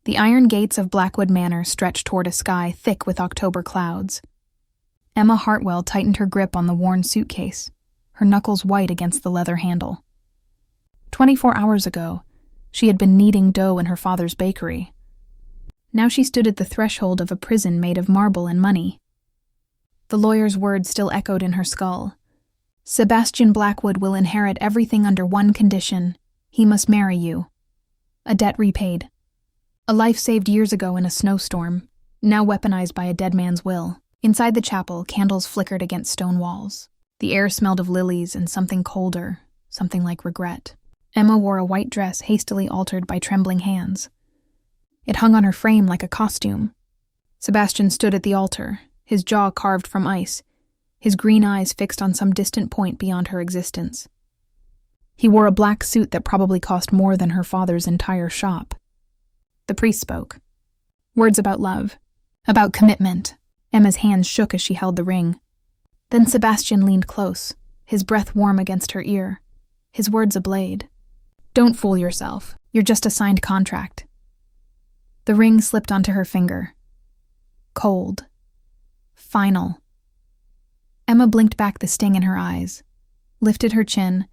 The iron gates of Blackwood Manor stretched toward a sky thick with October clouds. Emma Hartwell tightened her grip on the worn suitcase, her knuckles white against the leather handle. 24 hours ago, she had been kneading dough in her father's bakery. Now she stood at the threshold of a prison made of marble and money. The lawyer's words still echoed in her skull. Sebastian Blackwood will inherit everything under one condition. He must marry you. A debt repaid. A life saved years ago in a snowstorm, now weaponized by a dead man's will. Inside the chapel, candles flickered against stone walls. The air smelled of lilies and something colder, something like regret. Emma wore a white dress hastily altered by trembling hands. It hung on her frame like a costume. Sebastian stood at the altar, his jaw carved from ice, his green eyes fixed on some distant point beyond her existence. He wore a black suit that probably cost more than her father's entire shop. The priest spoke. Words about love, about commitment. Emma's hands shook as she held the ring. Then Sebastian leaned close, his breath warm against her ear, his words ablade. Don't fool yourself. You're just a signed contract. The ring slipped onto her finger. Cold. Final. Emma blinked back the sting in her eyes, lifted her chin,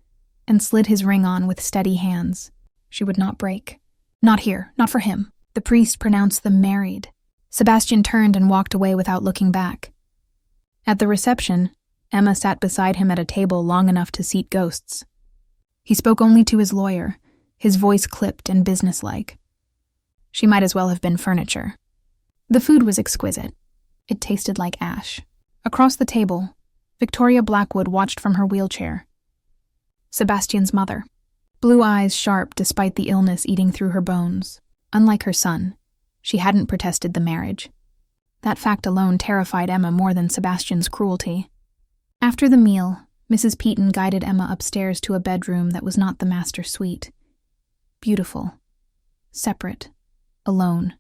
and slid his ring on with steady hands. She would not break. Not here, not for him. The priest pronounced them married. Sebastian turned and walked away without looking back. At the reception, Emma sat beside him at a table long enough to seat ghosts. He spoke only to his lawyer, his voice clipped and businesslike. She might as well have been furniture. The food was exquisite. It tasted like ash. Across the table, Victoria Blackwood watched from her wheelchair. Sebastian's mother. Blue eyes sharp despite the illness eating through her bones. Unlike her son, she hadn't protested the marriage. That fact alone terrified Emma more than Sebastian's cruelty. After the meal, Mrs. Peaton guided Emma upstairs to a bedroom that was not the master suite. Beautiful. Separate. Alone.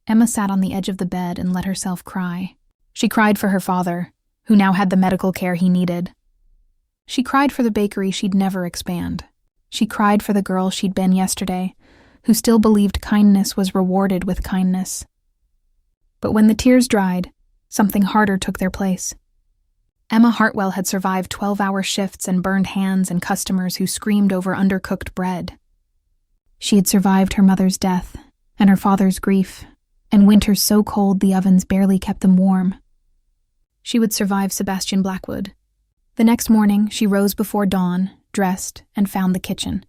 Emma sat on the edge of the bed and let herself cry. She cried for her father, who now had the medical care he needed. She cried for the bakery she'd never expand. She cried for the girl she'd been yesterday, who still believed kindness was rewarded with kindness. But when the tears dried, something harder took their place. Emma Hartwell had survived 12-hour shifts and burned hands and customers who screamed over undercooked bread. She had survived her mother's death and her father's grief, and winters so cold the ovens barely kept them warm. She would survive Sebastian Blackwood. The next morning, she rose before dawn, dressed, and found the kitchen.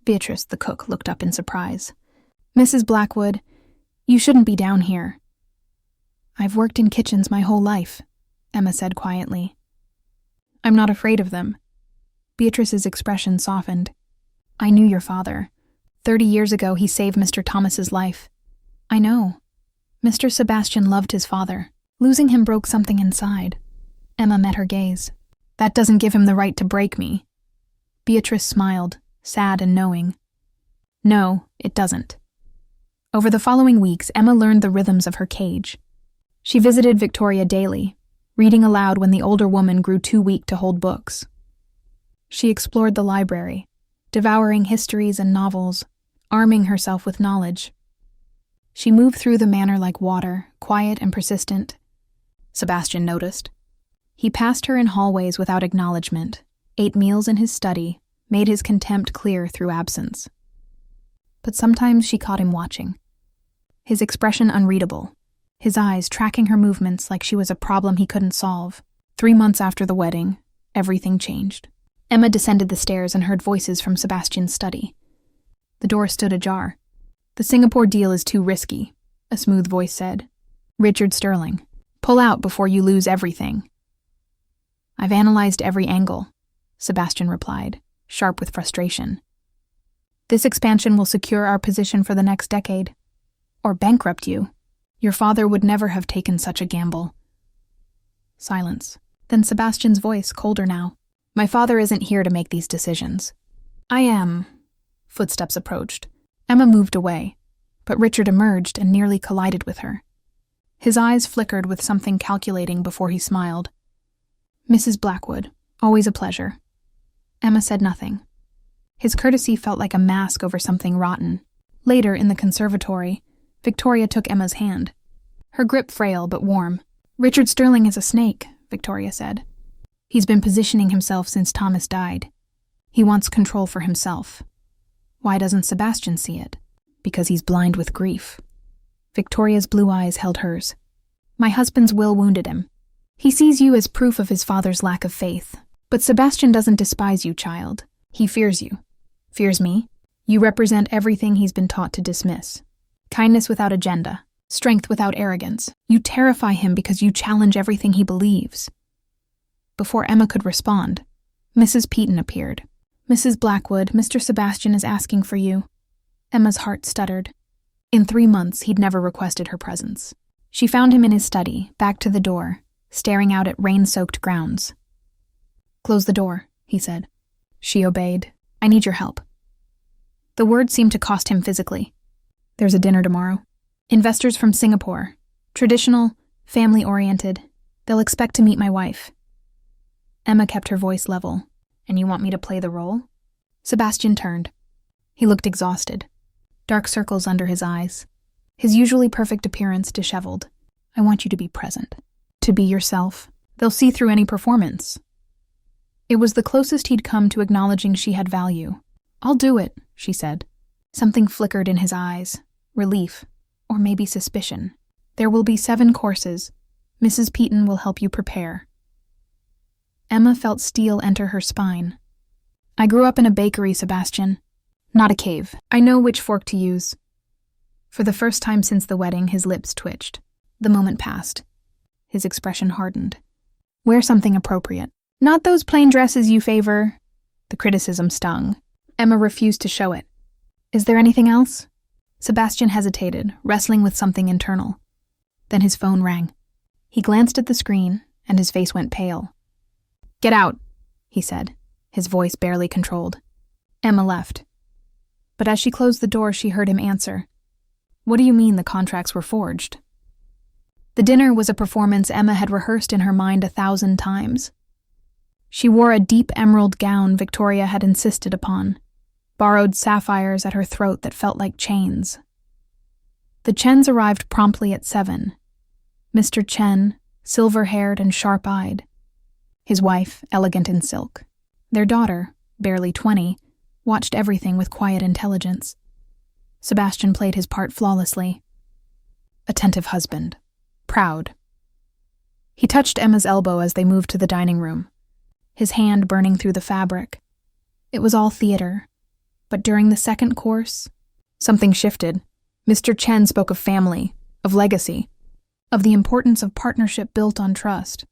Beatrice, the cook, looked up in surprise. "Mrs. Blackwood, you shouldn't be down here." "I've worked in kitchens my whole life," Emma said quietly. "I'm not afraid of them." Beatrice's expression softened. "I knew your father. 30 years ago, he saved Mr. Thomas's life. I know. Mr. Sebastian loved his father. Losing him broke something inside." Emma met her gaze. "That doesn't give him the right to break me." Beatrice smiled, sad and knowing. "No, it doesn't." Over the following weeks, Emma learned the rhythms of her cage. She visited Victoria daily, reading aloud when the older woman grew too weak to hold books. She explored the library, devouring histories and novels, arming herself with knowledge. She moved through the manor like water, quiet and persistent. Sebastian noticed. He passed her in hallways without acknowledgement, ate meals in his study, made his contempt clear through absence. But sometimes she caught him watching. His expression unreadable, his eyes tracking her movements like she was a problem he couldn't solve. 3 months after the wedding, everything changed. Emma descended the stairs and heard voices from Sebastian's study. The door stood ajar. "The Singapore deal is too risky," a smooth voice said. "Richard Sterling, pull out before you lose everything." "I've analyzed every angle," Sebastian replied, sharp with frustration. "This expansion will secure our position for the next decade. Or bankrupt you. Your father would never have taken such a gamble." Silence. Then Sebastian's voice, colder now. "My father isn't here to make these decisions. I am." Footsteps approached. Emma moved away, but Richard emerged and nearly collided with her. His eyes flickered with something calculating before he smiled. "Mrs. Blackwood, always a pleasure." Emma said nothing. His courtesy felt like a mask over something rotten. Later, in the conservatory, Victoria took Emma's hand. Her grip frail but warm. "Richard Sterling is a snake," Victoria said. "He's been positioning himself since Thomas died. He wants control for himself. Why doesn't Sebastian see it? Because he's blind with grief." Victoria's blue eyes held hers. "My husband's will wounded him. He sees you as proof of his father's lack of faith. But Sebastian doesn't despise you, child. He fears you. Fears me. You represent everything he's been taught to dismiss. Kindness without agenda. Strength without arrogance. You terrify him because you challenge everything he believes." Before Emma could respond, Mrs. Peaton appeared. "Mrs. Blackwood, Mr. Sebastian is asking for you." Emma's heart stuttered. In 3 months, he'd never requested her presence. She found him in his study, back to the door, staring out at rain-soaked grounds. "Close the door," he said. She obeyed. "I need your help." The word seemed to cost him physically. "There's a dinner tomorrow. Investors from Singapore. Traditional, family-oriented. They'll expect to meet my wife." Emma kept her voice level. "And you want me to play the role?" Sebastian turned. He looked exhausted. Dark circles under his eyes. His usually perfect appearance disheveled. "I want you to be present. To be yourself. They'll see through any performance." It was the closest he'd come to acknowledging she had value. "I'll do it," she said. Something flickered in his eyes. Relief. Or maybe suspicion. "There will be 7 courses. Mrs. Peaton will help you prepare." Emma felt steel enter her spine. "I grew up in a bakery, Sebastian. Not a cave. I know which fork to use." For the first time since the wedding, his lips twitched. The moment passed. His expression hardened. "Wear something appropriate. Not those plain dresses you favor." The criticism stung. Emma refused to show it. "Is there anything else?" Sebastian hesitated, wrestling with something internal. Then his phone rang. He glanced at the screen, and his face went pale. "Get out," he said, his voice barely controlled. Emma left. But as she closed the door, she heard him answer. "What do you mean the contracts were forged?" The dinner was a performance Emma had rehearsed in her mind 1,000 times. She wore a deep emerald gown Victoria had insisted upon, borrowed sapphires at her throat that felt like chains. The Chens arrived promptly at 7. Mr. Chen, silver-haired and sharp-eyed. His wife, elegant in silk. Their daughter, barely 20, watched everything with quiet intelligence. Sebastian played his part flawlessly. Attentive husband. Proud. He touched Emma's elbow as they moved to the dining room, his hand burning through the fabric. It was all theater. But during the 2nd course, something shifted. Mr. Chen spoke of family, of legacy, of the importance of partnership built on trust.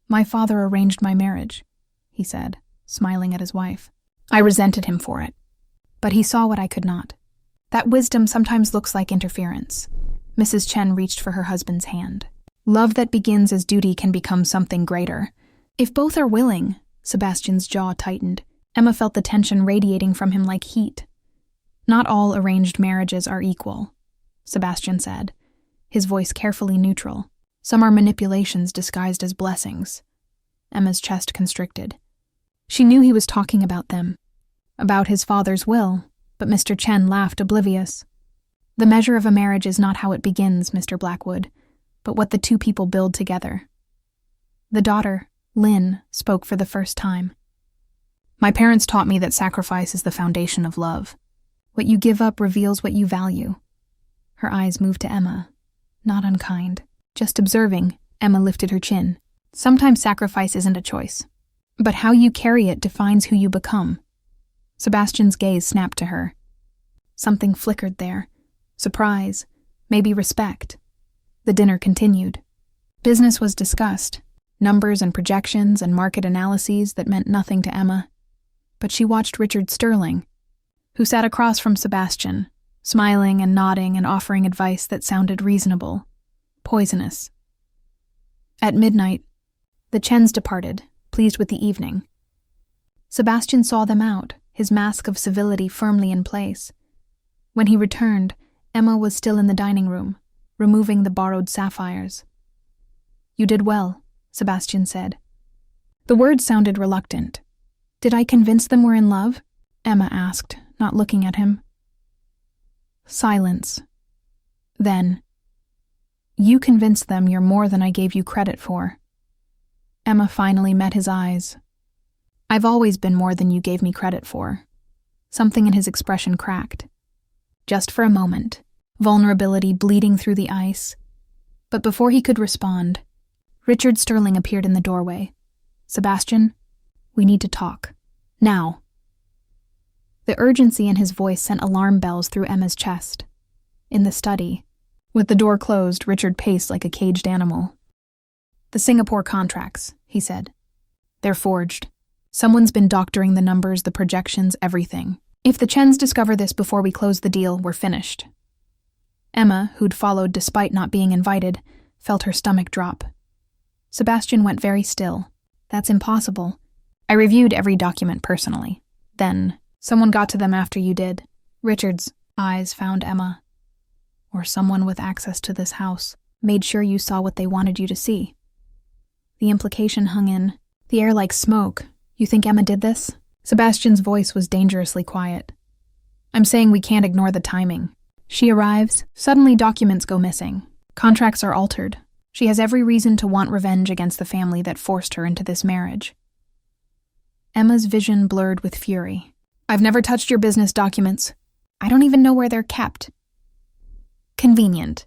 "My father arranged my marriage," he said, smiling at his wife. "I resented him for it. But he saw what I could not. That wisdom sometimes looks like interference." Mrs. Chen reached for her husband's hand. "Love that begins as duty can become something greater. If both are willing," Sebastian's jaw tightened. Emma felt the tension radiating from him like heat. "Not all arranged marriages are equal," Sebastian said, his voice carefully neutral. "Some are manipulations disguised as blessings." Emma's chest constricted. She knew he was talking about them, about his father's will, but Mr. Chen laughed oblivious. "The measure of a marriage is not how it begins, Mr. Blackwood, but what the 2 people build together." The daughter, Lynn, spoke for the first time. "My parents taught me that sacrifice is the foundation of love. What you give up reveals what you value." Her eyes moved to Emma. Not unkind. Just observing, Emma lifted her chin. "Sometimes sacrifice isn't a choice. But how you carry it defines who you become." Sebastian's gaze snapped to her. Something flickered there. Surprise. Maybe respect. The dinner continued. Business was discussed. Numbers and projections and market analyses that meant nothing to Emma. But she watched Richard Sterling, who sat across from Sebastian, smiling and nodding and offering advice that sounded reasonable, poisonous. At midnight, the Chens departed, pleased with the evening. Sebastian saw them out, his mask of civility firmly in place. When he returned, Emma was still in the dining room, removing the borrowed sapphires. "You did well," Sebastian said. The words sounded reluctant. "Did I convince them we're in love?" Emma asked, not looking at him. Silence. Then, "You convinced them you're more than I gave you credit for." Emma finally met his eyes. "I've always been more than you gave me credit for." Something in his expression cracked. Just for a moment, vulnerability bleeding through the ice. But before he could respond, Richard Sterling appeared in the doorway. "Sebastian, we need to talk. Now." The urgency in his voice sent alarm bells through Emma's chest. In the study, with the door closed, Richard paced like a caged animal. "The Singapore contracts," he said. "They're forged. Someone's been doctoring the numbers, the projections, everything. If the Chens discover this before we close the deal, we're finished." Emma, who'd followed despite not being invited, felt her stomach drop. Sebastian went very still. "That's impossible. I reviewed every document personally. Then, someone got to them after you did." Richard's eyes found Emma. "Or someone with access to this house made sure you saw what they wanted you to see." The implication hung in the air like smoke. "You think Emma did this?" Sebastian's voice was dangerously quiet. "I'm saying we can't ignore the timing. She arrives, suddenly documents go missing. Contracts are altered. She has every reason to want revenge against the family that forced her into this marriage." Emma's vision blurred with fury. "I've never touched your business documents. I don't even know where they're kept." "Convenient,"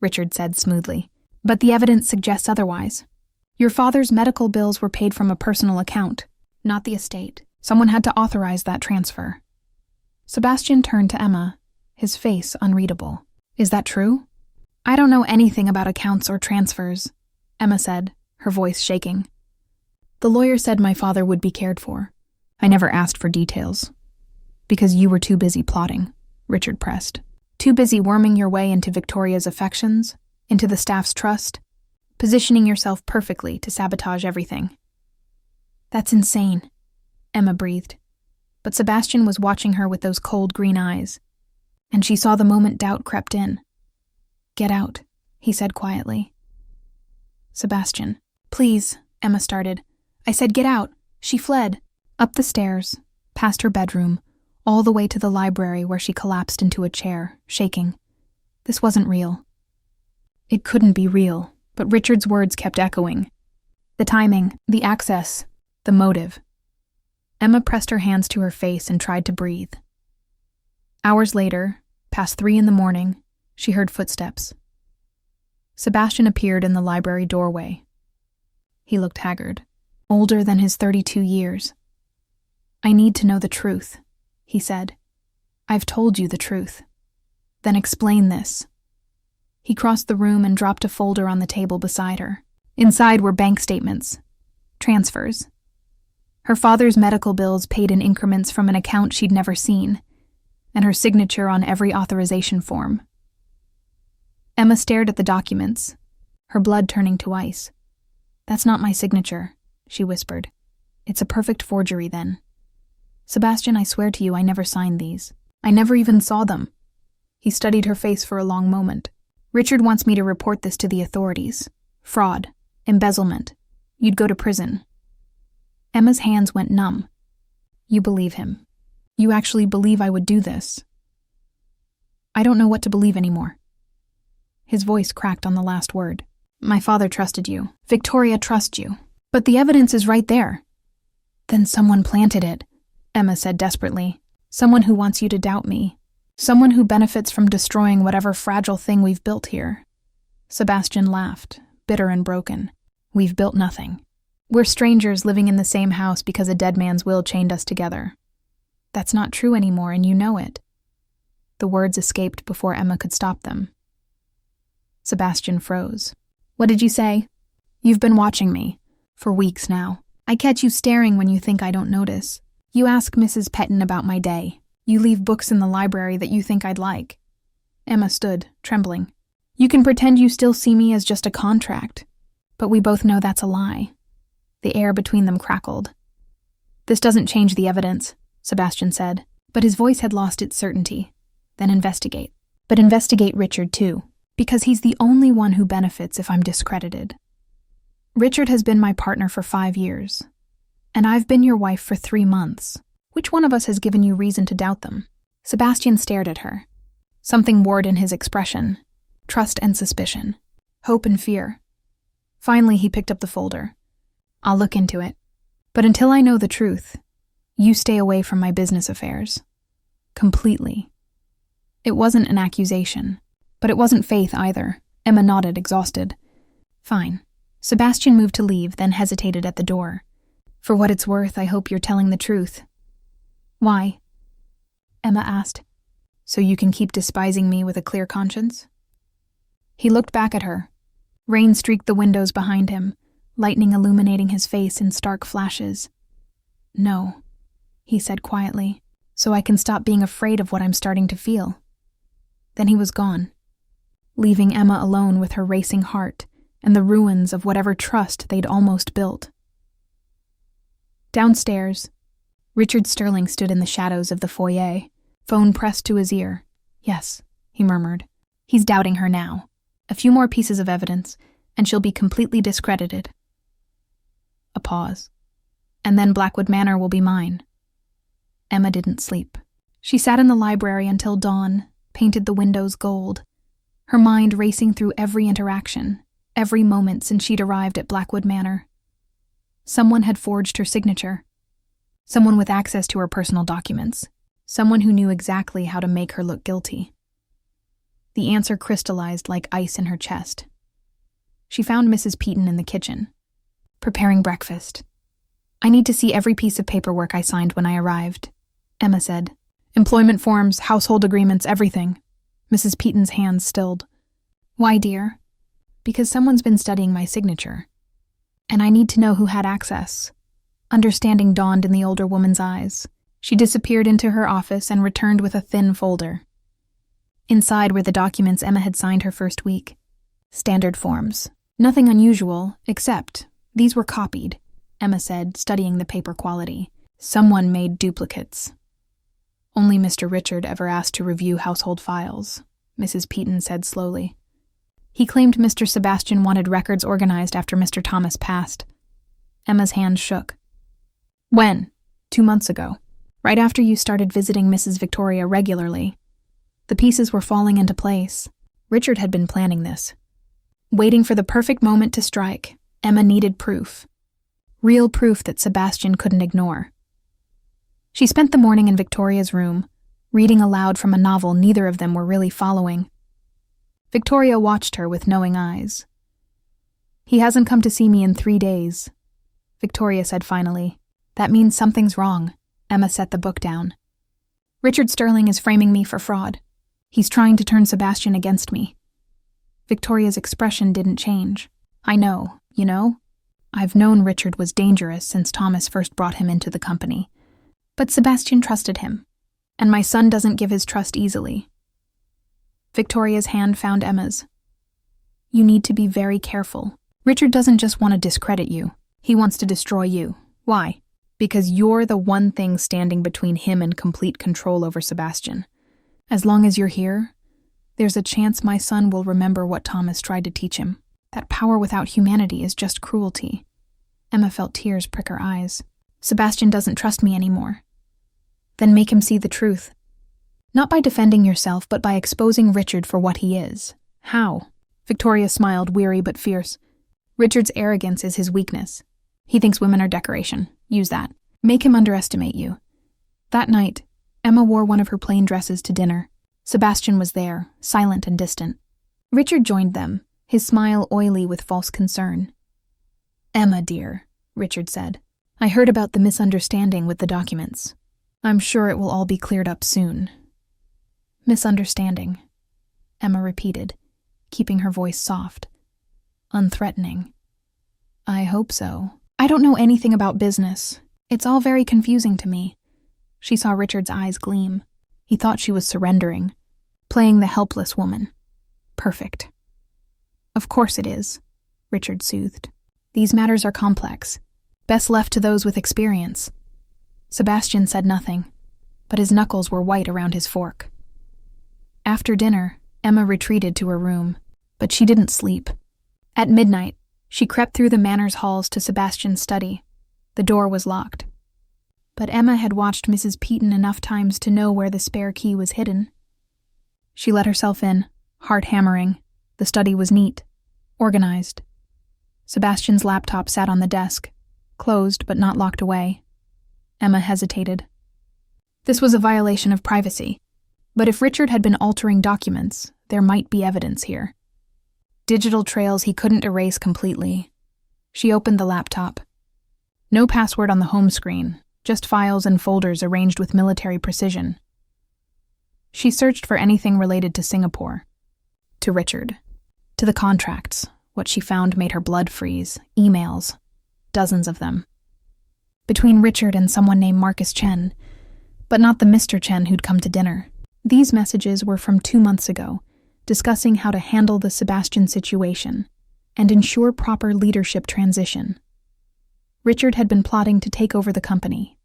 Richard said smoothly. "But the evidence suggests otherwise. Your father's medical bills were paid from a personal account, not the estate. Someone had to authorize that transfer." Sebastian turned to Emma, his face unreadable. "Is that true?" "I don't know anything about accounts or transfers," Emma said, her voice shaking. "The lawyer said my father would be cared for. I never asked for details." "Because you were too busy plotting," Richard pressed. "Too busy worming your way into Victoria's affections, into the staff's trust, positioning yourself perfectly to sabotage everything." "That's insane," Emma breathed. But Sebastian was watching her with those cold green eyes, and she saw the moment doubt crept in. "Get out," he said quietly. "Sebastian, please," Emma started. "I said get out." She fled, up the stairs, past her bedroom, all the way to the library where she collapsed into a chair, shaking. This wasn't real. It couldn't be real, but Richard's words kept echoing. The timing, the access, the motive. Emma pressed her hands to her face and tried to breathe. Hours later, past 3 a.m, she heard footsteps. Sebastian appeared in the library doorway. He looked haggard, older than his 32 years. "I need to know the truth," he said. "I've told you the truth. Then explain this." He crossed the room and dropped a folder on the table beside her. Inside were bank statements, transfers. Her father's medical bills paid in increments from an account she'd never seen, and her signature on every authorization form. Emma stared at the documents, her blood turning to ice. "That's not my signature," she whispered. "It's a perfect forgery then. Sebastian, I swear to you I never signed these. I never even saw them." He studied her face for a long moment. "Richard wants me to report this to the authorities. Fraud, embezzlement. You'd go to prison." Emma's hands went numb. "You believe him. You actually believe I would do this?" "I don't know what to believe anymore." His voice cracked on the last word. "My father trusted you. Victoria trusts you. But the evidence is right there." "Then someone planted it," Emma said desperately. "Someone who wants you to doubt me. Someone who benefits from destroying whatever fragile thing we've built here." Sebastian laughed, bitter and broken. "We've built nothing. We're strangers living in the same house because a dead man's will chained us together. That's not true anymore, and you know it." The words escaped before Emma could stop them. Sebastian froze. "What did you say?" "You've been watching me. For weeks now. I catch you staring when you think I don't notice. You ask Mrs. Petton about my day. You leave books in the library that you think I'd like." Emma stood, trembling. "You can pretend you still see me as just a contract, but we both know that's a lie." The air between them crackled. "This doesn't change the evidence," Sebastian said, but his voice had lost its certainty. "Then investigate. But investigate Richard too, because he's the only one who benefits if I'm discredited. Richard has been my partner for 5 years, and I've been your wife for 3 months. Which one of us has given you reason to doubt them?" Sebastian stared at her. Something warred in his expression. Trust and suspicion. Hope and fear. Finally, he picked up the folder. I'll look into it. But until I know the truth, you stay away from my business affairs. Completely. It wasn't an accusation, but it wasn't faith either. Emma nodded, exhausted. Fine. Sebastian moved to leave, then hesitated at the door. For what it's worth, I hope you're telling the truth. Why? Emma asked. So you can keep despising me with a clear conscience? He looked back at her. Rain streaked the windows behind him, lightning illuminating his face in stark flashes. No, he said quietly, so I can stop being afraid of what I'm starting to feel. Then he was gone, leaving Emma alone with her racing heart and the ruins of whatever trust they'd almost built. Downstairs, Richard Sterling stood in the shadows of the foyer, phone pressed to his ear. Yes, he murmured. He's doubting her now. A few more pieces of evidence, and she'll be completely discredited. A pause. And then Blackwood Manor will be mine. Emma didn't sleep. She sat in the library until dawn, painted the windows gold, her mind racing through every interaction, every moment since she'd arrived at Blackwood Manor. Someone had forged her signature. Someone with access to her personal documents. Someone who knew exactly how to make her look guilty. The answer crystallized like ice in her chest. She found Mrs. Peaton in the kitchen, preparing breakfast. I need to see every piece of paperwork I signed when I arrived, Emma said. Employment forms, household agreements, everything. Mrs. Peaton's hands stilled. Why, dear? Because someone's been studying my signature. And I need to know who had access. Understanding dawned in the older woman's eyes. She disappeared into her office and returned with a thin folder. Inside were the documents Emma had signed her first week. Standard forms. Nothing unusual, except these were copied, Emma said, studying the paper quality. Someone made duplicates. Only Mr. Richard ever asked to review household files, Mrs. Peaton said slowly. He claimed Mr. Sebastian wanted records organized after Mr. Thomas passed. Emma's hand shook. When? 2 months ago. Right after you started visiting Mrs. Victoria regularly. The pieces were falling into place. Richard had been planning this. Waiting for the perfect moment to strike, Emma needed proof. Real proof that Sebastian couldn't ignore. She spent the morning in Victoria's room, reading aloud from a novel neither of them were really following. Victoria watched her with knowing eyes. He hasn't come to see me in 3 days, Victoria said finally. That means something's wrong. Emma set the book down. Richard Sterling is framing me for fraud. He's trying to turn Sebastian against me. Victoria's expression didn't change. I know, you know? I've known Richard was dangerous since Thomas first brought him into the company. But Sebastian trusted him, and my son doesn't give his trust easily. Victoria's hand found Emma's. You need to be very careful. Richard doesn't just want to discredit you. He wants to destroy you. Why? Because you're the one thing standing between him and complete control over Sebastian. As long as you're here, there's a chance my son will remember what Thomas tried to teach him. That power without humanity is just cruelty. Emma felt tears prick her eyes. Sebastian doesn't trust me anymore. Then make him see the truth. Not by defending yourself, but by exposing Richard for what he is. How? Victoria smiled, weary but fierce. Richard's arrogance is his weakness. He thinks women are decoration. Use that. Make him underestimate you. That night, Emma wore one of her plain dresses to dinner. Sebastian was there, silent and distant. Richard joined them, his smile oily with false concern. Emma, dear, Richard said. I heard about the misunderstanding with the documents. I'm sure it will all be cleared up soon. Misunderstanding, Emma repeated, keeping her voice soft, unthreatening. I hope so. I don't know anything about business. It's all very confusing to me. She saw Richard's eyes gleam. He thought she was surrendering, playing the helpless woman. Perfect. Of course it is, Richard soothed. These matters are complex. Best left to those with experience. Sebastian said nothing, but his knuckles were white around his fork. After dinner, Emma retreated to her room, but she didn't sleep. At midnight, she crept through the manor's halls to Sebastian's study. The door was locked. But Emma had watched Mrs. Peaton enough times to know where the spare key was hidden. She let herself in, heart hammering. The study was neat, organized. Sebastian's laptop sat on the desk, closed but not locked away. Emma hesitated. This was a violation of privacy, but if Richard had been altering documents, there might be evidence here. Digital trails he couldn't erase completely. She opened the laptop. No password on the home screen, just files and folders arranged with military precision. She searched for anything related to Singapore, to Richard, to the contracts. What she found made her blood freeze. Emails. Dozens of them. Between Richard and someone named Marcus Chen, but not the Mr. Chen who'd come to dinner. These messages were from 2 months ago, discussing how to handle the Sebastian situation and ensure proper leadership transition. Richard had been plotting to take over the company.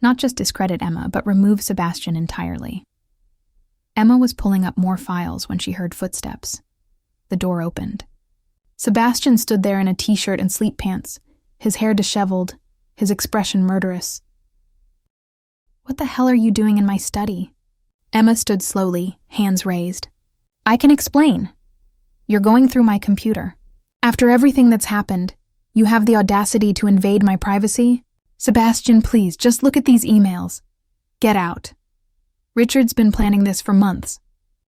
Not just discredit Emma, but remove Sebastian entirely. Emma was pulling up more files when she heard footsteps. The door opened. Sebastian stood there in a t-shirt and sleep pants, his hair disheveled, his expression murderous. "What the hell are you doing in my study?" Emma stood slowly, hands raised. "I can explain. You're going through my computer. After everything that's happened, you have the audacity to invade my privacy? Sebastian, please, just look at these emails. Get out. Richard's been planning this for months.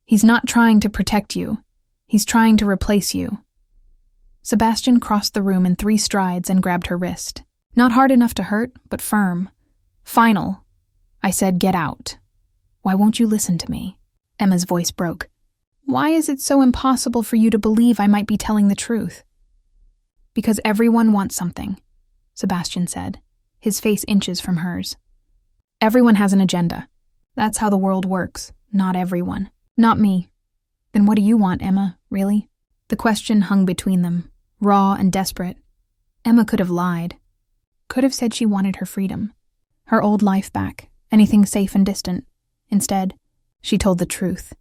He's not trying to protect you. He's trying to replace you." Sebastian crossed the room in 3 strides and grabbed her wrist. Not hard enough to hurt, but firm. "Final. I said get out. Why won't you listen to me?" Emma's voice broke. "Why is it so impossible for you to believe I might be telling the truth?" "Because everyone wants something," Sebastian said, his face inches from hers. "Everyone has an agenda. That's how the world works. Not everyone. Not me." "Then what do you want, Emma, really?" The question hung between them, raw and desperate. Emma could have lied. Could have said she wanted her freedom. Her old life back, anything safe and distant. Instead, she told the truth.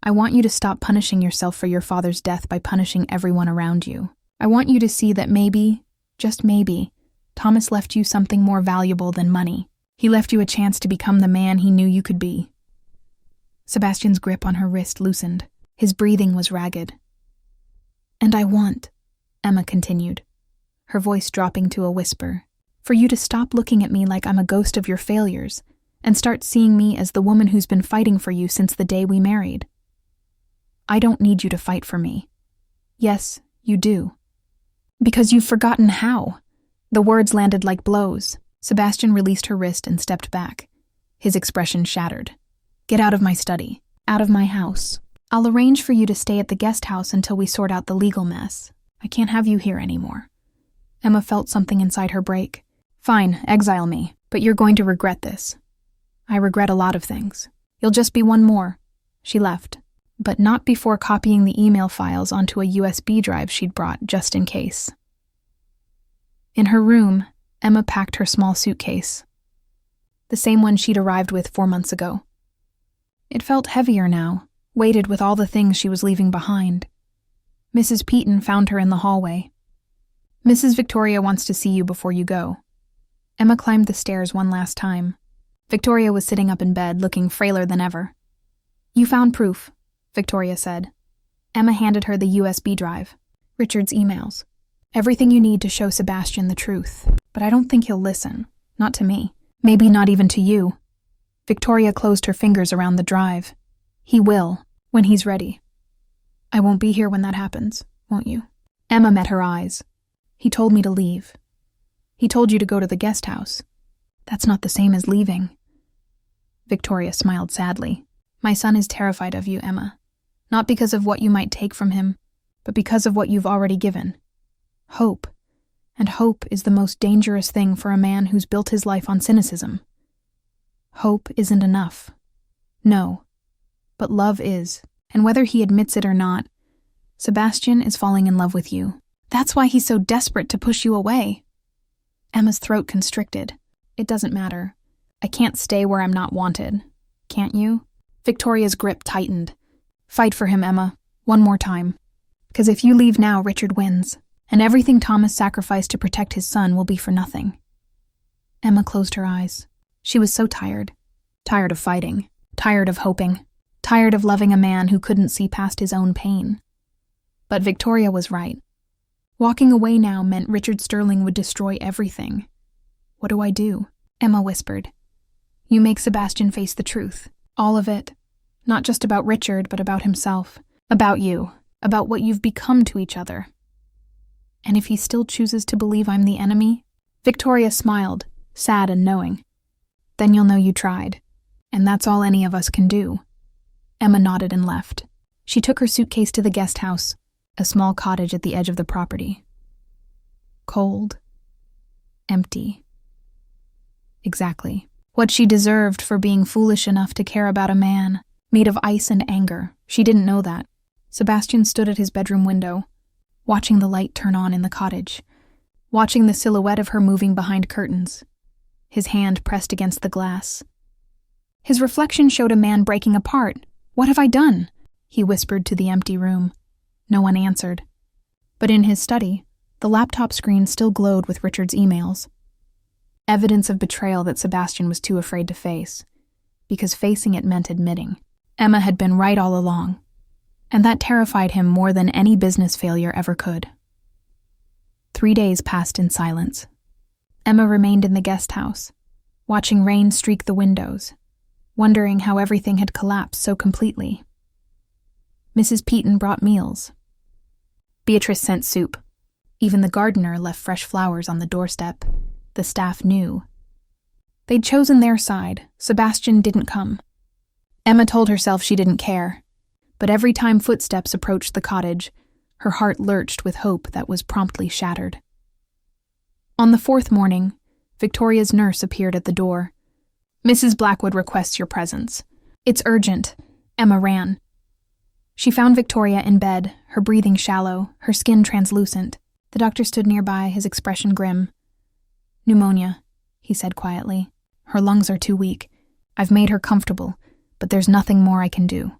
"I want you to stop punishing yourself for your father's death by punishing everyone around you. I want you to see that maybe, just maybe, Thomas left you something more valuable than money. He left you a chance to become the man he knew you could be." Sebastian's grip on her wrist loosened. His breathing was ragged. "And I want," Emma continued, her voice dropping to a whisper, "for you to stop looking at me like I'm a ghost of your failures and start seeing me as the woman who's been fighting for you since the day we married. I don't need you to fight for me. Yes, you do. Because you've forgotten how." The words landed like blows. Sebastian released her wrist and stepped back, his expression shattered. "Get out of my study. Out of my house. I'll arrange for you to stay at the guest house until we sort out the legal mess. I can't have you here anymore." Emma felt something inside her break. "Fine, exile me, but you're going to regret this." "I regret a lot of things. You'll just be one more." She left, but not before copying the email files onto a USB drive she'd brought just in case. In her room, Emma packed her small suitcase, the same one she'd arrived with 4 months ago. It felt heavier now, weighted with all the things she was leaving behind. Mrs. Peaton found her in the hallway. "Mrs. Victoria wants to see you before you go." Emma climbed the stairs one last time. Victoria was sitting up in bed, looking frailer than ever. "You found proof," Victoria said. Emma handed her the USB drive. "Richard's emails. Everything you need to show Sebastian the truth. But I don't think he'll listen. Not to me. Maybe not even to you." Victoria closed her fingers around the drive. "He will, when he's ready. I won't be here when that happens, won't you?" Emma met her eyes. "He told me to leave. He told you to go to the guest house. That's not the same as leaving." Victoria smiled sadly. "My son is terrified of you, Emma. Not because of what you might take from him, but because of what you've already given. Hope. And hope is the most dangerous thing for a man who's built his life on cynicism. Hope isn't enough. No. But love is. And whether he admits it or not, Sebastian is falling in love with you. That's why he's so desperate to push you away." Emma's throat constricted. "It doesn't matter. I can't stay where I'm not wanted. Can't you?" Victoria's grip tightened. "Fight for him, Emma. One more time. Because if you leave now, Richard wins. And everything Thomas sacrificed to protect his son will be for nothing." Emma closed her eyes. She was so tired. Tired of fighting. Tired of hoping. tired of loving a man who couldn't see past his own pain. But Victoria was right. Walking away now meant Richard Sterling would destroy everything. What do I do? Emma whispered. You make Sebastian face the truth. All of it. Not just about Richard, but about himself. About you. About what you've become to each other. And if he still chooses to believe I'm the enemy? Victoria smiled, sad and knowing. Then you'll know you tried. And that's all any of us can do. Emma nodded and left. She took her suitcase to the guest house, a small cottage at the edge of the property. Cold. Empty. Exactly. What she deserved for being foolish enough to care about a man, made of ice and anger. She didn't know that. Sebastian stood at his bedroom window, watching the light turn on in the cottage, watching the silhouette of her moving behind curtains, his hand pressed against the glass. His reflection showed a man breaking apart. What have I done? He whispered to the empty room. No one answered. But in his study, the laptop screen still glowed with Richard's emails. Evidence of betrayal that Sebastian was too afraid to face, because facing it meant admitting. Emma had been right all along, and that terrified him more than any business failure ever could. 3 days passed in silence. Emma remained in the guest house, watching rain streak the windows, wondering how everything had collapsed so completely. Mrs. Peaton brought meals. Beatrice sent soup. Even the gardener left fresh flowers on the doorstep. The staff knew. They'd chosen their side. Sebastian didn't come. Emma told herself she didn't care, but every time footsteps approached the cottage, her heart lurched with hope that was promptly shattered. On the 4th morning, Victoria's nurse appeared at the door. Mrs. Blackwood requests your presence. It's urgent. Emma ran. She found Victoria in bed, her breathing shallow, her skin translucent. The doctor stood nearby, his expression grim. Pneumonia, he said quietly. Her lungs are too weak. I've made her comfortable, but there's nothing more I can do.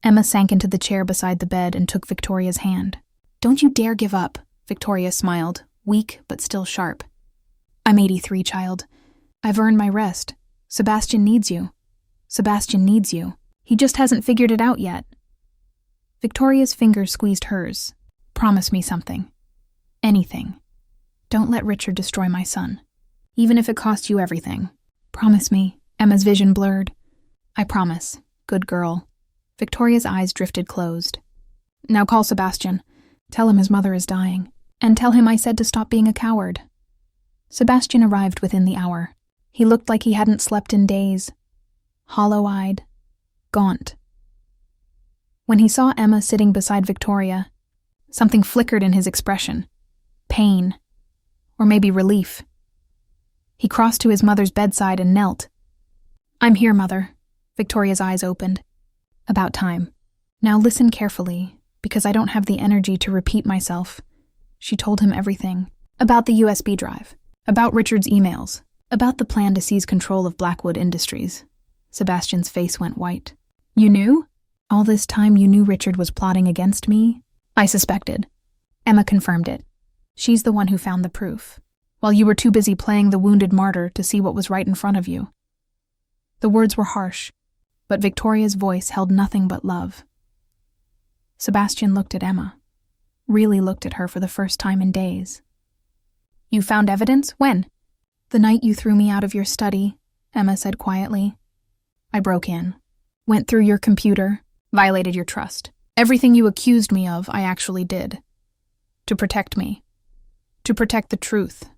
Emma sank into the chair beside the bed and took Victoria's hand. Don't you dare give up, Victoria smiled, weak but still sharp. I'm 83, child. I've earned my rest. Sebastian needs you. Sebastian needs you. He just hasn't figured it out yet. Victoria's fingers squeezed hers. Promise me something. Anything. Don't let Richard destroy my son. Even if it costs you everything. Promise me. Emma's vision blurred. I promise. Good girl. Victoria's eyes drifted closed. Now call Sebastian. Tell him his mother is dying. And tell him I said to stop being a coward. Sebastian arrived within the hour. He looked like he hadn't slept in days. Hollow-eyed. Gaunt. When he saw Emma sitting beside Victoria, something flickered in his expression. Pain. Or maybe relief. He crossed to his mother's bedside and knelt. I'm here, Mother. Victoria's eyes opened. About time. Now listen carefully, because I don't have the energy to repeat myself. She told him everything. About the USB drive. About Richard's emails. About the plan to seize control of Blackwood Industries. Sebastian's face went white. You knew? All this time you knew Richard was plotting against me? I suspected. Emma confirmed it. She's the one who found the proof, while you were too busy playing the wounded martyr to see what was right in front of you. The words were harsh, but Victoria's voice held nothing but love. Sebastian looked at Emma, really looked at her for the first time in days. You found evidence? When? The night you threw me out of your study, Emma said quietly. I broke in, went through your computer, violated your trust. Everything you accused me of, I actually did. To protect me. To protect the truth.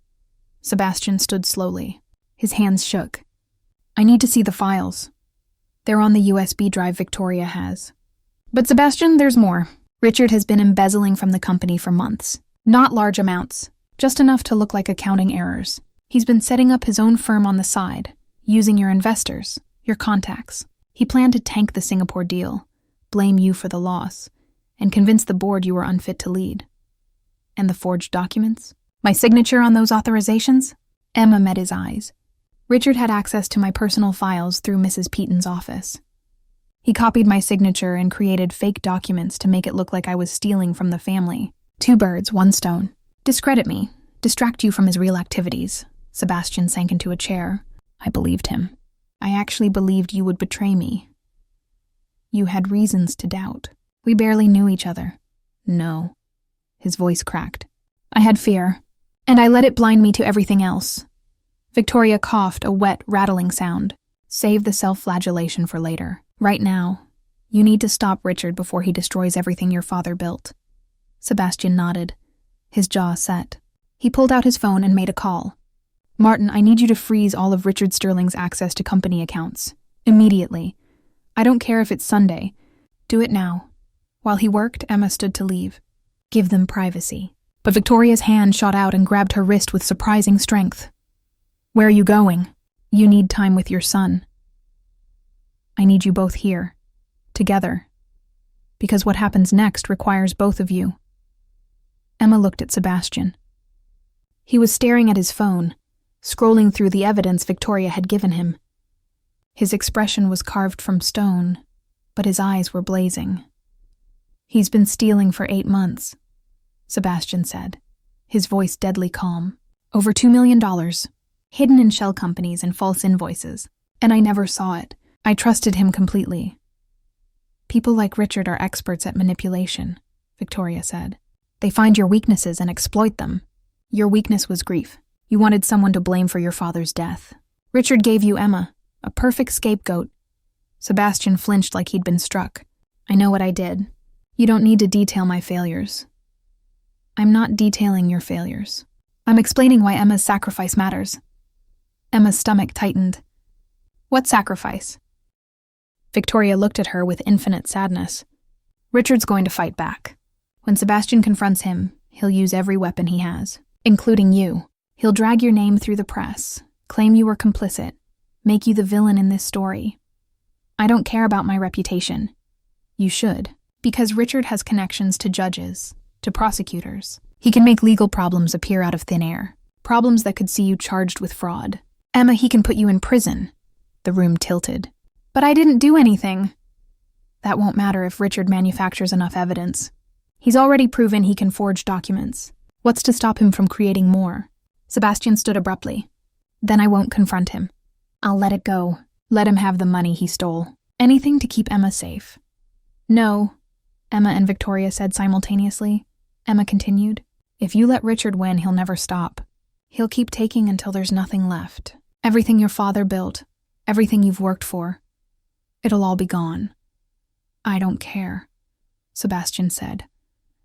Sebastian stood slowly. His hands shook. I need to see the files. They're on the USB drive Victoria has. But Sebastian, there's more. Richard has been embezzling from the company for months. Not large amounts, just enough to look like accounting errors. He's been setting up his own firm on the side, using your investors, your contacts. He planned to tank the Singapore deal, blame you for the loss, and convince the board you were unfit to lead. And the forged documents? My signature on those authorizations? Emma met his eyes. Richard had access to my personal files through Mrs. Peaton's office. He copied my signature and created fake documents to make it look like I was stealing from the family. 2 birds, 1 stone. Discredit me. Distract you from his real activities. Sebastian sank into a chair. I believed him. I actually believed you would betray me. You had reasons to doubt. We barely knew each other. No. His voice cracked. I had fear, and I let it blind me to everything else. Victoria coughed, a wet, rattling sound. Save the self-flagellation for later. Right now, you need to stop Richard before he destroys everything your father built. Sebastian nodded, his jaw set. He pulled out his phone and made a call. Martin, I need you to freeze all of Richard Sterling's access to company accounts. Immediately. I don't care if it's Sunday. Do it now. While he worked, Emma stood to leave. Give them privacy. But Victoria's hand shot out and grabbed her wrist with surprising strength. Where are you going? You need time with your son. I need you both here. Together. Because what happens next requires both of you. Emma looked at Sebastian. He was staring at his phone, scrolling through the evidence Victoria had given him. His expression was carved from stone, but his eyes were blazing. He's been stealing for 8 months, Sebastian said, his voice deadly calm. Over $2 million, hidden in shell companies and false invoices, and I never saw it. I trusted him completely. People like Richard are experts at manipulation, Victoria said. They find your weaknesses and exploit them. Your weakness was grief. You wanted someone to blame for your father's death. Richard gave you Emma, a perfect scapegoat. Sebastian flinched like he'd been struck. I know what I did. You don't need to detail my failures. I'm not detailing your failures. I'm explaining why Emma's sacrifice matters. Emma's stomach tightened. What sacrifice? Victoria looked at her with infinite sadness. Richard's going to fight back. When Sebastian confronts him, he'll use every weapon he has, including you. He'll drag your name through the press, claim you were complicit, make you the villain in this story. I don't care about my reputation. You should, because Richard has connections to judges, to prosecutors. He can make legal problems appear out of thin air, problems that could see you charged with fraud. Emma, he can put you in prison. The room tilted. But I didn't do anything. That won't matter if Richard manufactures enough evidence. He's already proven he can forge documents. What's to stop him from creating more? Sebastian stood abruptly. Then I won't confront him. I'll let it go. Let him have the money he stole. Anything to keep Emma safe. No, Emma and Victoria said simultaneously. Emma continued. If you let Richard win, he'll never stop. He'll keep taking until there's nothing left. Everything your father built, everything you've worked for. It'll all be gone. I don't care, Sebastian said,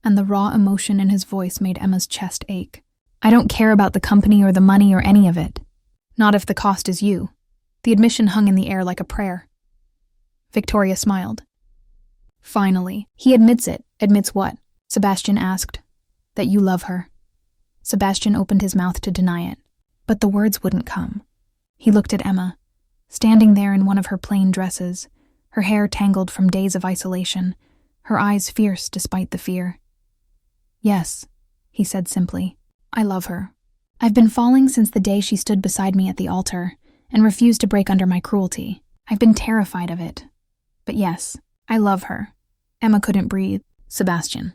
and the raw emotion in his voice made Emma's chest ache. I don't care about the company or the money or any of it. Not if the cost is you. The admission hung in the air like a prayer. Victoria smiled. Finally, he admits it. Admits what? Sebastian asked. That you love her. Sebastian opened his mouth to deny it, but the words wouldn't come. He looked at Emma, standing there in one of her plain dresses, her hair tangled from days of isolation, her eyes fierce despite the fear. Yes, he said simply. I love her. I've been falling since the day she stood beside me at the altar and refused to break under my cruelty. I've been terrified of it. But yes, I love her. Emma couldn't breathe. Sebastian.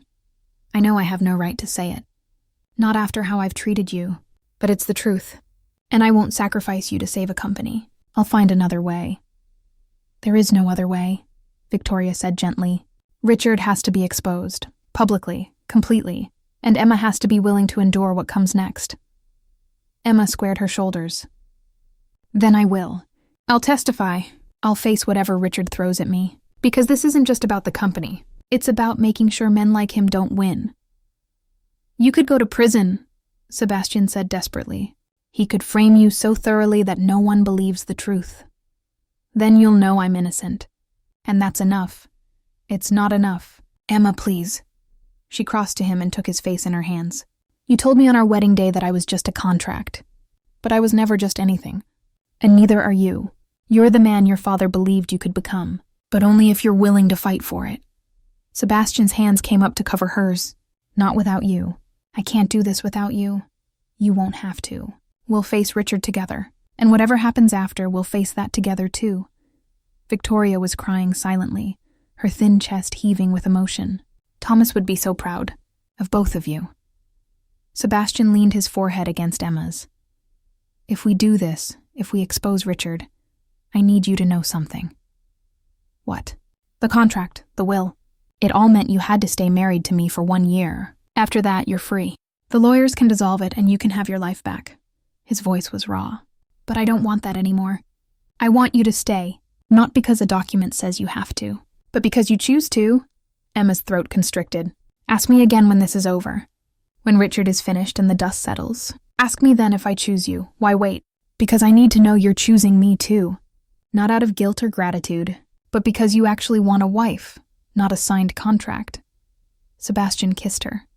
I know I have no right to say it. Not after how I've treated you, but it's the truth. And I won't sacrifice you to save a company. I'll find another way. There is no other way, Victoria said gently. Richard has to be exposed, publicly, completely, and Emma has to be willing to endure what comes next. Emma squared her shoulders. Then I will. I'll testify. I'll face whatever Richard throws at me. Because this isn't just about the company. It's about making sure men like him don't win. You could go to prison, Sebastian said desperately. He could frame you so thoroughly that no one believes the truth. Then you'll know I'm innocent. And that's enough. It's not enough. Emma, please. She crossed to him and took his face in her hands. You told me on our wedding day that I was just a contract. But I was never just anything. And neither are you. You're the man your father believed you could become, but only if you're willing to fight for it. Sebastian's hands came up to cover hers. Not without you. I can't do this without you. You won't have to. We'll face Richard together, and whatever happens after, we'll face that together too. Victoria was crying silently, her thin chest heaving with emotion. Thomas would be so proud of both of you. Sebastian leaned his forehead against Emma's. If we do this, if we expose Richard, I need you to know something. What? The contract, the will. It all meant you had to stay married to me for 1 year. After that, you're free. The lawyers can dissolve it and you can have your life back." His voice was raw. "But I don't want that anymore. I want you to stay, not because a document says you have to, but because you choose to." Emma's throat constricted. "Ask me again when this is over. When Richard is finished and the dust settles. Ask me then if I choose you. Why wait? Because I need to know you're choosing me too. Not out of guilt or gratitude, but because you actually want a wife, not a signed contract." Sebastian kissed her.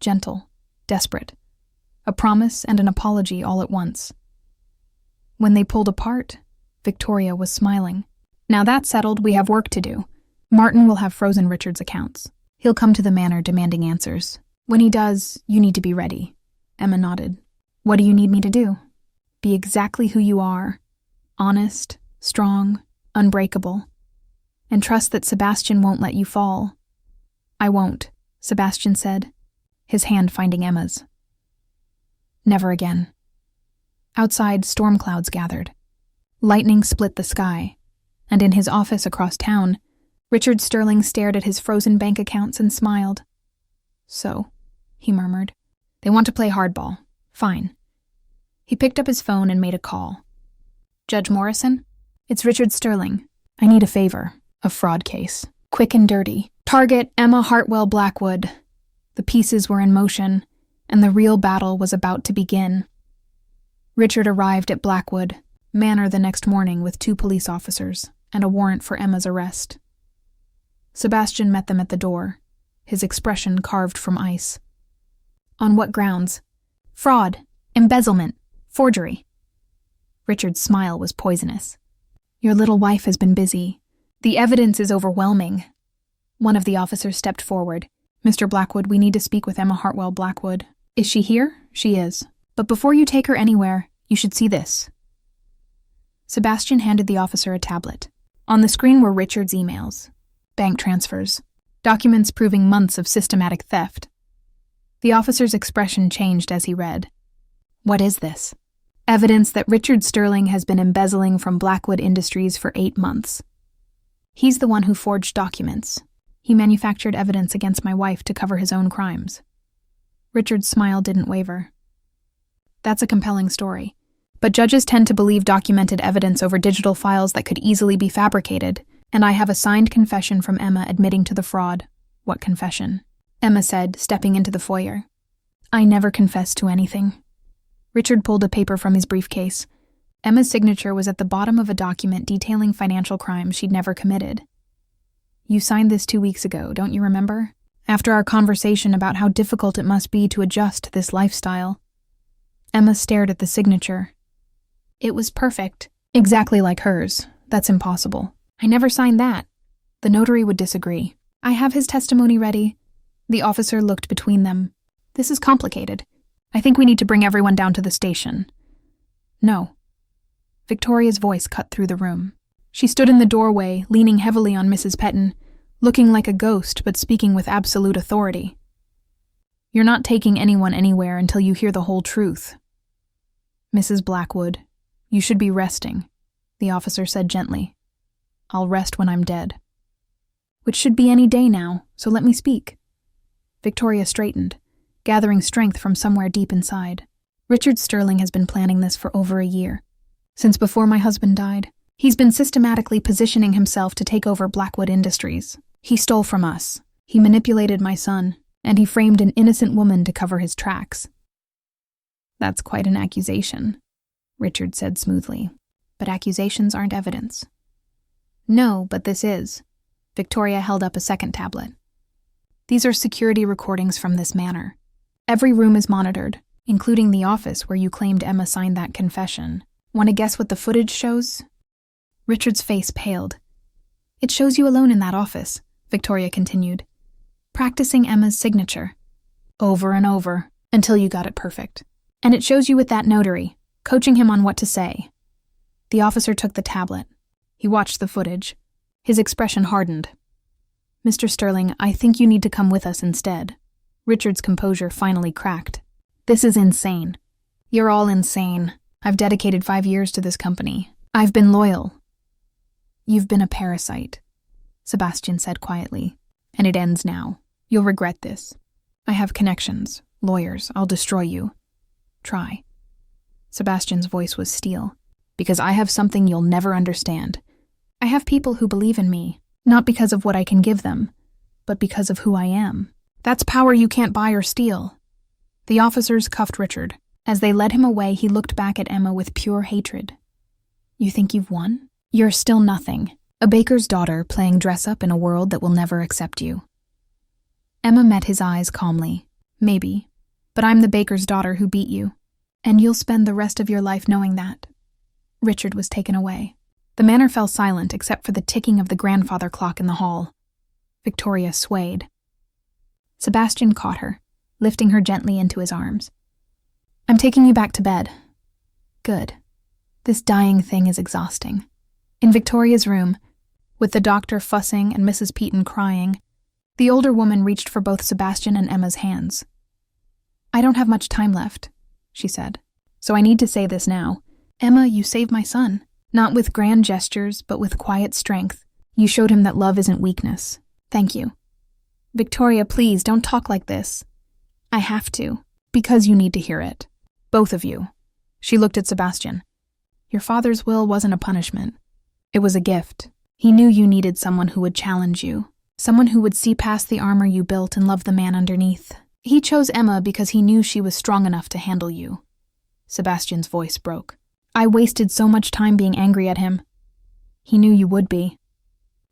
Gentle, desperate. A promise and an apology all at once. When they pulled apart, Victoria was smiling. "Now that's settled, we have work to do. Martin will have frozen Richard's accounts. He'll come to the manor demanding answers. When he does, you need to be ready." Emma nodded. "What do you need me to do?" "Be exactly who you are. Honest, strong, unbreakable. And trust that Sebastian won't let you fall." "I won't," Sebastian said, his hand finding Emma's. "Never again." Outside, storm clouds gathered. Lightning split the sky, and in his office across town, Richard Sterling stared at his frozen bank accounts and smiled. "So," he murmured, "they want to play hardball. Fine." He picked up his phone and made a call. "Judge Morrison? It's Richard Sterling. I need a favor. A fraud case. Quick and dirty. Target Emma Hartwell Blackwood." The pieces were in motion, and the real battle was about to begin. Richard arrived at Blackwood Manor the next morning with 2 police officers and a warrant for Emma's arrest. Sebastian met them at the door, his expression carved from ice. "On what grounds?" "Fraud, embezzlement, forgery." Richard's smile was poisonous. "Your little wife has been busy. The evidence is overwhelming." One of the officers stepped forward. "Mr. Blackwood, we need to speak with Emma Hartwell Blackwood." "Is she here?" "She is. But before you take her anywhere, you should see this." Sebastian handed the officer a tablet. On the screen were Richard's emails, bank transfers, documents proving months of systematic theft. The officer's expression changed as he read. "What is this?" "Evidence that Richard Sterling has been embezzling from Blackwood Industries for 8 months. He's the one who forged documents. He manufactured evidence against my wife to cover his own crimes." Richard's smile didn't waver. "That's a compelling story. But judges tend to believe documented evidence over digital files that could easily be fabricated, and I have a signed confession from Emma admitting to the fraud." "What confession?" Emma said, stepping into the foyer. "I never confessed to anything." Richard pulled a paper from his briefcase. Emma's signature was at the bottom of a document detailing financial crimes she'd never committed. "You signed this 2 weeks ago, don't you remember? After our conversation about how difficult it must be to adjust to this lifestyle." Emma stared at the signature. "It was perfect. Exactly like hers. That's impossible. I never signed that." The notary would disagree. "I have his testimony ready." The officer looked between them. "This is complicated. I think we need to bring everyone down to the station." "No." Victoria's voice cut through the room. She stood in the doorway, leaning heavily on Mrs. Petton, looking like a ghost but speaking with absolute authority. "You're not taking anyone anywhere until you hear the whole truth." "Mrs. Blackwood, you should be resting," the officer said gently. "I'll rest when I'm dead." "Which should be any day now, so let me speak." Victoria straightened, gathering strength from somewhere deep inside. "Richard Sterling has been planning this for over a year. Since before my husband died, he's been systematically positioning himself to take over Blackwood Industries. He stole from us, he manipulated my son, and he framed an innocent woman to cover his tracks." "That's quite an accusation," Richard said smoothly. "But accusations aren't evidence." "No, but this is." Victoria held up a second tablet. "These are security recordings from this manor. Every room is monitored, including the office where you claimed Emma signed that confession. Want to guess what the footage shows?" Richard's face paled. "It shows you alone in that office," Victoria continued, "practicing Emma's signature. Over and over, until you got it perfect. And it shows you with that notary, coaching him on what to say." The officer took the tablet. He watched the footage. His expression hardened. "Mr. Sterling, I think you need to come with us instead." Richard's composure finally cracked. "This is insane. You're all insane. I've dedicated 5 years to this company. I've been loyal. You've been a parasite." Sebastian said quietly. "And it ends now. You'll regret this. I have connections, lawyers. I'll destroy you. Try." Sebastian's voice was steel. "Because I have something you'll never understand. I have people who believe in me, not because of what I can give them, but because of who I am. That's power you can't buy or steal." The officers cuffed Richard. As they led him away, he looked back at Emma with pure hatred. "You think you've won? You're still nothing. A baker's daughter playing dress-up in a world that will never accept you." Emma met his eyes calmly. "Maybe, but I'm the baker's daughter who beat you, and you'll spend the rest of your life knowing that." Richard was taken away. The manor fell silent except for the ticking of the grandfather clock in the hall. Victoria swayed. Sebastian caught her, lifting her gently into his arms. "I'm taking you back to bed." "Good. This dying thing is exhausting." In Victoria's room, with the doctor fussing and Mrs. Peaton crying, the older woman reached for both Sebastian and Emma's hands. "I don't have much time left," she said, "so I need to say this now. Emma, you saved my son. Not with grand gestures, but with quiet strength. You showed him that love isn't weakness. Thank you." "Victoria, please, don't talk like this." "I have to, because you need to hear it. Both of you." She looked at Sebastian. "Your father's will wasn't a punishment. It was a gift. He knew you needed someone who would challenge you, someone who would see past the armor you built and love the man underneath. He chose Emma because he knew she was strong enough to handle you." Sebastian's voice broke. "I wasted so much time being angry at him. He knew you would be.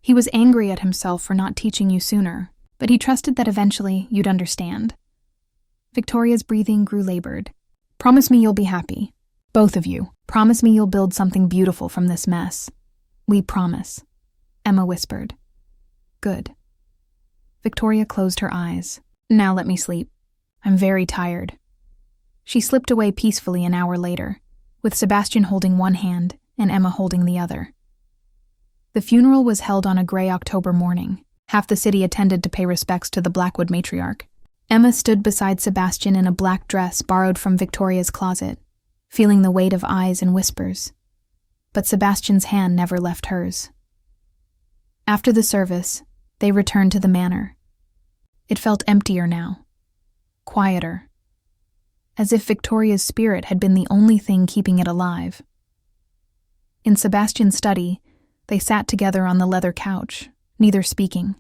He was angry at himself for not teaching you sooner, but he trusted that eventually you'd understand." Victoria's breathing grew labored. "Promise me you'll be happy. Both of you. Promise me you'll build something beautiful from this mess." "We promise," Emma whispered. "Good." Victoria closed her eyes. "Now let me sleep. I'm very tired." She slipped away peacefully an hour later, with Sebastian holding one hand and Emma holding the other. The funeral was held on a gray October morning. Half the city attended to pay respects to the Blackwood matriarch. Emma stood beside Sebastian in a black dress borrowed from Victoria's closet, feeling the weight of eyes and whispers. But Sebastian's hand never left hers. After the service, they returned to the manor. It felt emptier now, quieter, as if Victoria's spirit had been the only thing keeping it alive. In Sebastian's study, they sat together on the leather couch, neither speaking,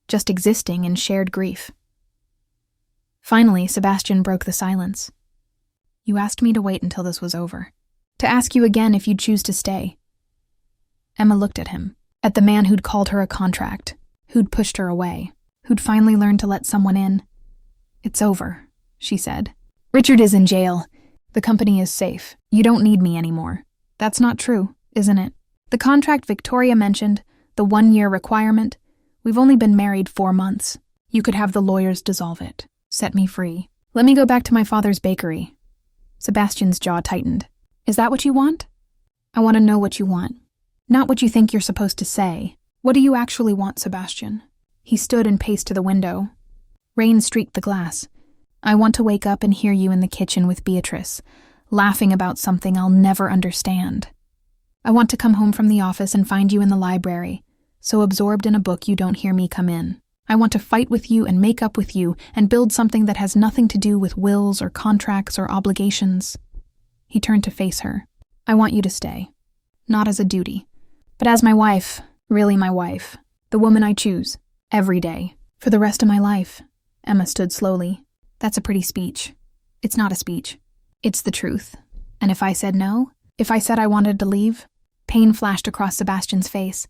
just existing in shared grief. Finally, Sebastian broke the silence. "You asked me to wait until this was over, to ask you again if you'd choose to stay." Emma looked at him, at the man who'd called her a contract, who'd pushed her away, who'd finally learned to let someone in. "It's over," she said. "Richard is in jail. The company is safe. You don't need me anymore." "That's not true, isn't it? The contract Victoria mentioned, the 1-year requirement, we've only been married 4 months. You could have the lawyers dissolve it. Set me free. Let me go back to my father's bakery." Sebastian's jaw tightened. "Is that what you want?" "I want to know what you want. Not what you think you're supposed to say. What do you actually want, Sebastian?" He stood and paced to the window. Rain streaked the glass. "I want to wake up and hear you in the kitchen with Beatrice, laughing about something I'll never understand. I want to come home from the office and find you in the library, so absorbed in a book you don't hear me come in. I want to fight with you and make up with you and build something that has nothing to do with wills or contracts or obligations." He turned to face her. "I want you to stay. Not as a duty, but as my wife, really my wife, the woman I choose, every day, for the rest of my life." Emma stood slowly. "That's a pretty speech." "It's not a speech. It's the truth. And if I said no, if I said I wanted to leave," pain flashed across Sebastian's face,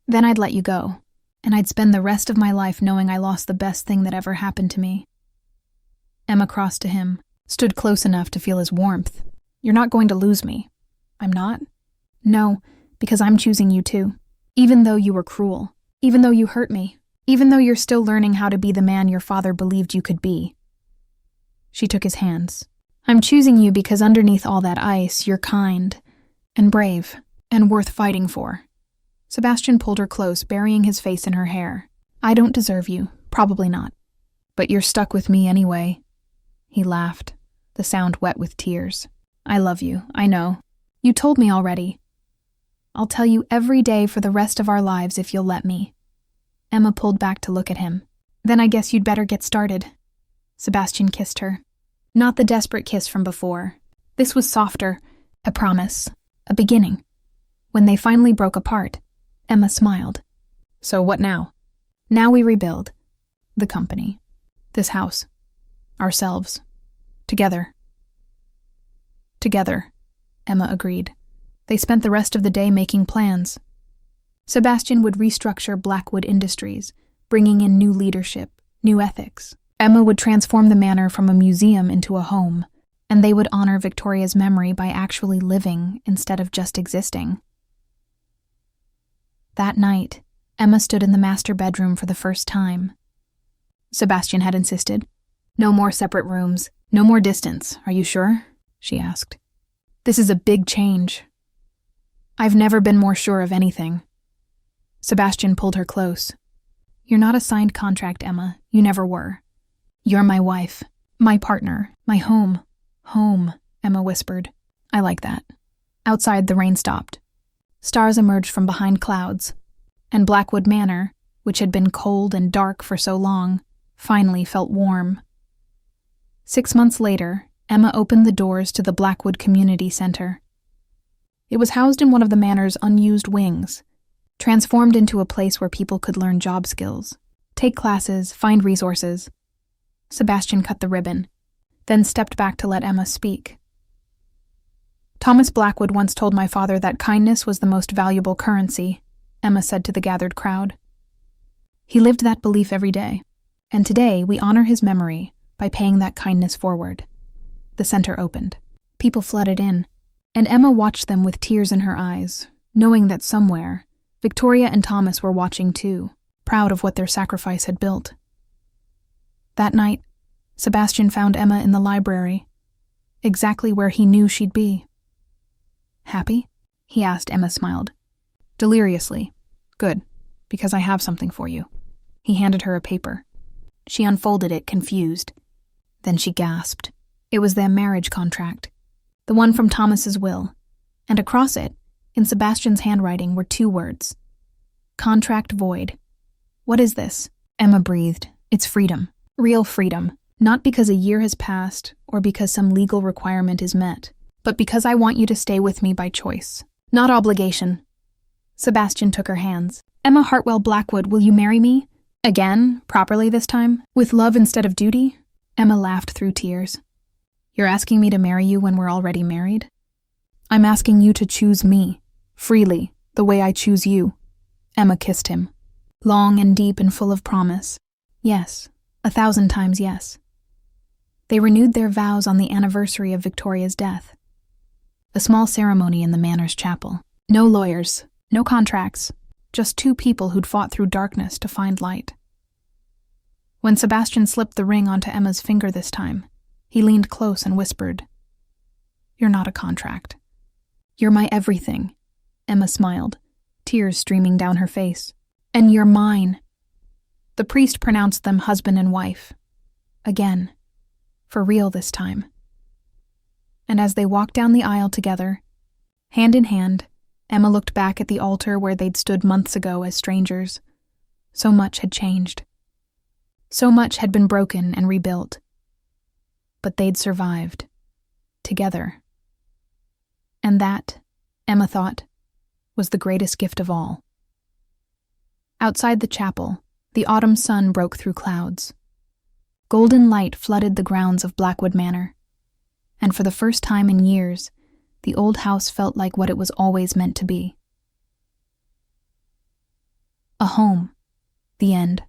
"then I'd let you go, and I'd spend the rest of my life knowing I lost the best thing that ever happened to me." Emma crossed to him, stood close enough to feel his warmth. "You're not going to lose me." "I'm not?" "No, because I'm choosing you too. Even though you were cruel, even though you hurt me, even though you're still learning how to be the man your father believed you could be." She took his hands. "I'm choosing you because underneath all that ice, you're kind and brave and worth fighting for." Sebastian pulled her close, burying his face in her hair. "I don't deserve you, probably not. But you're stuck with me anyway." He laughed, the sound wet with tears. "I love you, I know. You told me already. I'll tell you every day for the rest of our lives if you'll let me." Emma pulled back to look at him. Then I guess you'd better get started. Sebastian kissed her. Not the desperate kiss from before. This was softer, a promise, a beginning. When they finally broke apart, Emma smiled. So what now? Now we rebuild. The company. This house. Ourselves. Together. Together, Emma agreed. They spent the rest of the day making plans. Sebastian would restructure Blackwood Industries, bringing in new leadership, new ethics. Emma would transform the manor from a museum into a home, and they would honor Victoria's memory by actually living instead of just existing. That night, Emma stood in the master bedroom for the first time. Sebastian had insisted. No more separate rooms, no more distance, are you sure? She asked. This is a big change. I've never been more sure of anything. Sebastian pulled her close. You're not a signed contract, Emma. You never were. You're my wife, my partner, my home. Home, Emma whispered. I like that. Outside, the rain stopped. Stars emerged from behind clouds, and Blackwood Manor, which had been cold and dark for so long, finally felt warm. 6 months later, Emma opened the doors to the Blackwood Community Center. It was housed in one of the manor's unused wings, transformed into a place where people could learn job skills, take classes, find resources. Sebastian cut the ribbon, then stepped back to let Emma speak. Thomas Blackwood once told my father that kindness was the most valuable currency, Emma said to the gathered crowd. He lived that belief every day, and today we honor his memory by paying that kindness forward. The center opened. People flooded in, and Emma watched them with tears in her eyes, knowing that somewhere, Victoria and Thomas were watching too, proud of what their sacrifice had built. That night, Sebastian found Emma in the library, exactly where he knew she'd be. Happy? He asked. Emma smiled. Deliriously. Good, because I have something for you. He handed her a paper. She unfolded it, confused. Then she gasped. It was their marriage contract, the one from Thomas's will, and across it, in Sebastian's handwriting, were 2 words. Contract void. What is this? Emma breathed. It's freedom. Real freedom. Not because a year has passed or because some legal requirement is met, but because I want you to stay with me by choice, not obligation. Sebastian took her hands. Emma Hartwell Blackwood, will you marry me? Again, properly this time, with love instead of duty? Emma laughed through tears. You're asking me to marry you when we're already married? I'm asking you to choose me, freely, the way I choose you. Emma kissed him. Long and deep and full of promise. Yes, 1,000 times yes. They renewed their vows on the anniversary of Victoria's death. A small ceremony in the manor's chapel. No lawyers, no contracts, just 2 people who'd fought through darkness to find light. When Sebastian slipped the ring onto Emma's finger this time, he leaned close and whispered, You're not a contract. You're my everything. Emma smiled, tears streaming down her face. And you're mine. The priest pronounced them husband and wife. Again. For real this time. And as they walked down the aisle together, hand in hand, Emma looked back at the altar where they'd stood months ago as strangers. So much had changed. So much had been broken and rebuilt. But they'd survived. Together. And that, Emma thought, was the greatest gift of all. Outside the chapel, the autumn sun broke through clouds. Golden light flooded the grounds of Blackwood Manor, and for the first time in years, the old house felt like what it was always meant to be. A home. The end.